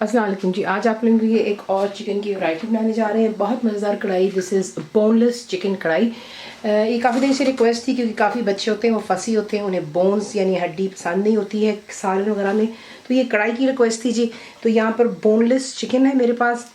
अस्सलाम वालेकुम जी। आज आप लोगों के लिए एक और चिकन की वैरायटी बनाने जा रहे हैं। बहुत मज़ेदार कढ़ाई, दिस इज़ बोनलेस चिकन कढ़ाई। ये काफ़ी दिन से रिक्वेस्ट थी क्योंकि काफ़ी बच्चे होते हैं वो फसी होते हैं, उन्हें बोन्स यानी हड्डी पसंद नहीं होती है सालन वगैरह में, तो ये कढ़ाई की रिक्वेस्ट थी जी। तो यहाँ पर बोनलेस चिकन है मेरे पास।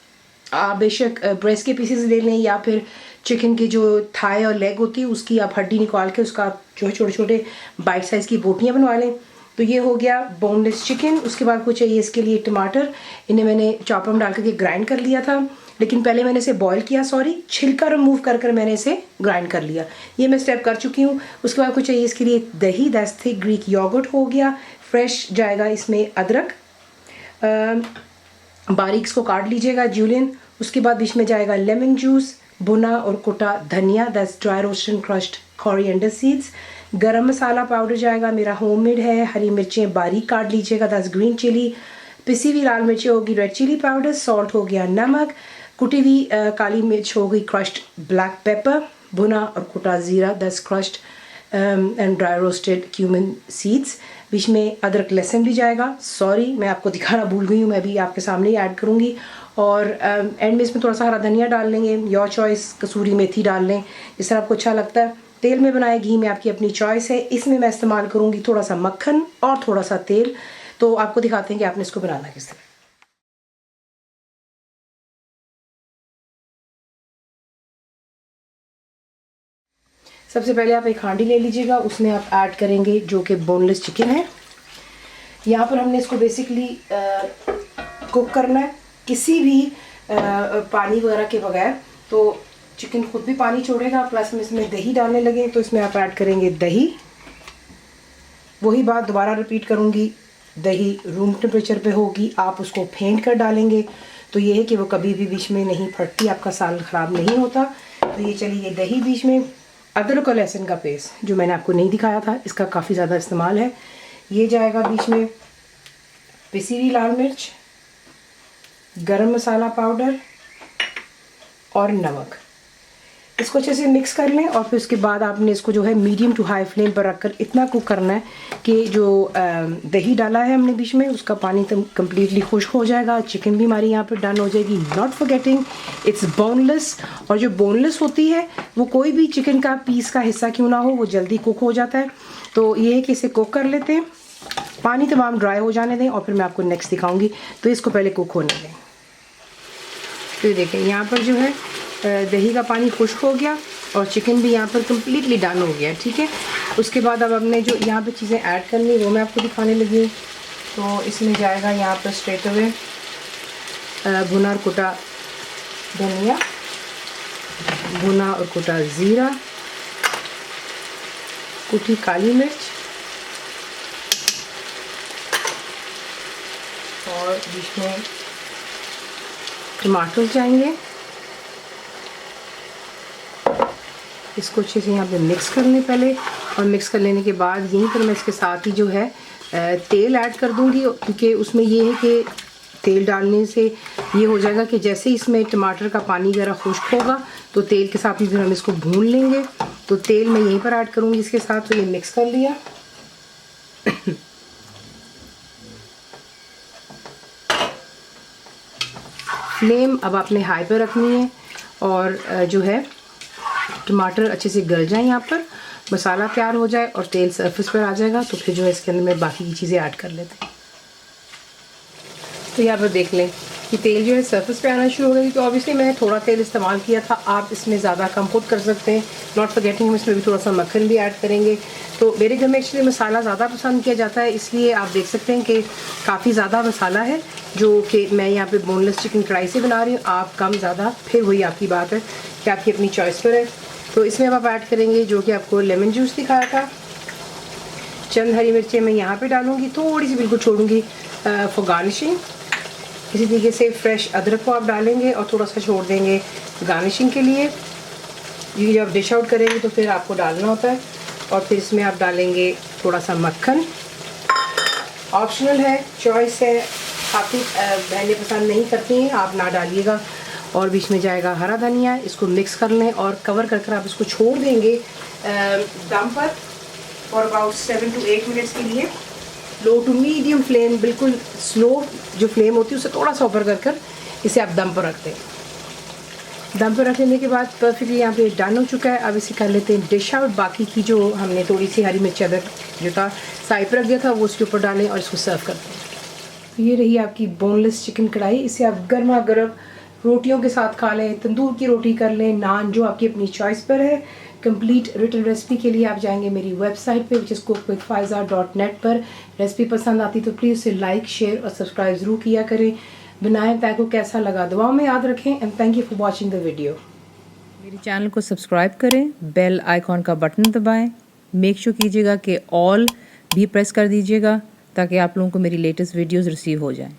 आप बेशक ब्रेस्ट के पीसेस ले लें या फिर चिकन की जो थाई और लेग होती है उसकी आप हड्डी निकाल के उसका जो है छोटे छोटे बाइट साइज़ की बोटियाँ बनवा लें। तो ये हो गया बोनलेस चिकन। उसके बाद कुछ चाहिए इसके लिए टमाटर, इन्हें मैंने चॉपर में डाल करके ग्राइंड कर लिया था, लेकिन पहले मैंने इसे बॉईल किया, छिलका रिमूव कर कर मैंने इसे ग्राइंड कर लिया। ये मैं स्टेप कर चुकी हूँ। उसके बाद कुछ चाहिए इसके लिए दही, दैट्स थिक ग्रीक योगर्ट हो गया। फ्रेश जाएगा इसमें अदरक, बारीक इसको काट लीजिएगा जूलियन। उसके बाद बीच में जाएगा लेमन जूस, भुना और कुटा धनिया, that's dry roasted crushed coriander seeds. गरम मसाला पाउडर जाएगा, मेरा होममेड है। हरी मिर्चें बारीक काट लीजिएगा, दैट्स ग्रीन चिली। पिसी हुई लाल मिर्चें होगी रेड चिली पाउडर। सॉल्ट हो गया, नमक। कुटी हुई काली मिर्च हो गई क्रश्ड ब्लैक पेपर। भुना और कुटा ज़ीरा, that's crushed and dry roasted cumin seeds. बीच में अदरक लहसुन भी जाएगा। मैं आपको दिखाना भूल गई हूँ, मैं भी आपके सामने ही ऐड करूँगी। और एंड में इसमें थोड़ा सा हरा धनिया डाल लेंगे, योर चॉइस। कसूरी मेथी डाल लें, जिस तरह आपको अच्छा लगता है। तेल में बनाए, घी में, आपकी अपनी चॉइस है। इसमें मैं इस्तेमाल करूँगी थोड़ा सा मक्खन और थोड़ा सा तेल। तो आपको दिखाते हैं कि आपने इसको बनाना किस तरह। सबसे पहले आप एक हांडी ले लीजिएगा, उसमें आप ऐड करेंगे जो कि बोनलेस चिकन है। यहाँ पर हमने इसको बेसिकली कुक करना है, किसी भी पानी वगैरह के बगैर। तो चिकन खुद भी पानी छोड़ेगा, प्लस में इसमें दही डालने लगे तो इसमें आप ऐड करेंगे दही। वही बात दोबारा रिपीट करूँगी, दही रूम टेम्परेचर पे होगी, आप उसको फेंट कर डालेंगे तो ये है कि वो कभी भी बीच में नहीं फटती, आपका सालन ख़राब नहीं होता। तो ये चलिए, दही बीच में। अदरक और लहसुन का पेस्ट जो मैंने आपको नहीं दिखाया था, इसका काफ़ी ज़्यादा इस्तेमाल है, ये जाएगा बीच में। पिसी हुई लाल मिर्च, गरम मसाला पाउडर और नमक। इसको अच्छे से मिक्स कर लें और फिर उसके बाद आपने इसको जो है मीडियम टू हाई फ्लेम पर रखकर इतना कुक करना है कि जो दही डाला है हमने बीच में उसका पानी तो कम्प्लीटली खुश्क हो जाएगा। चिकन भी हमारी यहाँ पर डन हो जाएगी। Not forgetting it's boneless. और जो बोनलेस होती है वो कोई भी चिकन का पीस का हिस्सा क्यों ना हो, वो जल्दी कुक हो जाता है। तो ये है कि इसे कुक कर लेते हैं, पानी तमाम ड्राई हो जाने दें और फिर मैं आपको नेक्स्ट दिखाऊंगी। तो इसको पहले कुक होने दें। तो ये देखें, यहाँ पर जो है दही का पानी खुश्क हो गया और चिकन भी यहाँ पर कम्प्लीटली डन हो गया, ठीक है। उसके बाद अब हमने जो यहाँ पे चीज़ें ऐड करनी वो मैं आपको दिखाने लगी हूँ। तो इसमें जाएगा यहाँ पर स्ट्रेट अवे भुना और कुटा धनिया, भुना और कुटा ज़ीरा, कुटी काली मिर्च और बीच में टमाटर जाएंगे। इसको अच्छे से यहाँ पे मिक्स कर लें पहले, और मिक्स कर लेने के बाद यहीं पर मैं इसके साथ ही जो है तेल ऐड कर दूँगी, क्योंकि उसमें ये है कि तेल डालने से ये हो जाएगा कि जैसे ही इसमें टमाटर का पानी ज़रा खुश्क होगा तो तेल के साथ ही फिर हम इसको भून लेंगे। तो तेल मैं यहीं पर ऐड करूँगी इसके साथ। तो ये मिक्स कर लिया। फ्लेम अब आपने हाई पर रखनी है और जो है टमाटर अच्छे से गल जाए, यहाँ पर मसाला तैयार हो जाए और तेल सरफेस पर आ जाएगा तो फिर जो है इसके अंदर में बाकी की चीज़ें ऐड कर लेते हैं। तो यहाँ पर देख लें कि तेल जो है सरफेस पे आना शुरू हो गई। तो ऑब्वियसली मैंने थोड़ा तेल इस्तेमाल किया था, आप इसमें ज़्यादा कम खुद कर सकते हैं। नॉट फॉरगेटिंग हम इसमें भी थोड़ा सा मक्खन भी ऐड करेंगे। तो मेरे घर में एक्चुअली मसाला ज़्यादा पसंद किया जाता है, इसलिए आप देख सकते हैं कि काफ़ी ज़्यादा मसाला है जो कि मैं यहाँ पे बोनलेस चिकन कढ़ाई से बना रही हूँ। आप कम ज़्यादा फिर वही आपकी बात है कि आपकी अपनी चॉइस पर है। तो इसमें अब आप ऐड करेंगे जो कि आपको लेमन जूस दिखाया था। चंद हरी मिर्चें मैं यहाँ पे डालूँगी, थोड़ी सी बिल्कुल छोड़ूंगी फॉर गार्निशिंग। इसी तरीके से फ्रेश अदरक को आप डालेंगे और थोड़ा सा छोड़ देंगे गार्निशिंग के लिए। ये जब डिश आउट करेंगे तो फिर आपको डालना होता है। और फिर इसमें आप डालेंगे थोड़ा सा मक्खन, ऑप्शनल है, चॉइस है। काफ़ी बहनें पसंद नहीं करती हैं, आप ना डालिएगा। और बीच में जाएगा हरा धनिया। इसको मिक्स कर लें और कवर कर कर आप इसको छोड़ देंगे दम पर फॉर अबाउट 7 to 8 मिनट्स के लिए। लो टू मीडियम फ्लेम, बिल्कुल स्लो जो फ्लेम होती है उससे थोड़ा सा ऊपर कर इसे आप दम पर रखते हैं। दम पर रख लेने के बाद परफेक्टली यहाँ पे डन हो चुका है। अब इसे कर लेते हैं डिश आउट। बाकी की जो हमने थोड़ी सी हरी मिर्च अदरक जो था साइड पर रख दिया था वो उसके ऊपर डालें और इसको सर्व करते हैं। तो ये रही आपकी बोनलेस चिकन कढ़ाई। इसे आप गर्मा गर्म रोटियों के साथ खा लें, तंदूर की रोटी कर लें, नान, जो आपकी अपनी चॉइस पर है। कंप्लीट रिटन रेसिपी के लिए आप जाएंगे मेरी वेबसाइट पे विच इज़ cookWithFaiza.net पर। रेसिपी पसंद आती तो प्लीज़ उसे लाइक, शेयर और सब्सक्राइब ज़रूर किया करें। बनाएं, पैक को कैसा लगा दुआओं में याद रखें and thank you for watching the video. मेरे चैनल को सब्सक्राइब करें, बेल आइकॉन का बटन दबाएं, मेक श्योर कीजिएगा कि ऑल भी प्रेस कर दीजिएगा ताकि आप लोगों को मेरी लेटेस्ट वीडियोस रिसीव हो जाएं।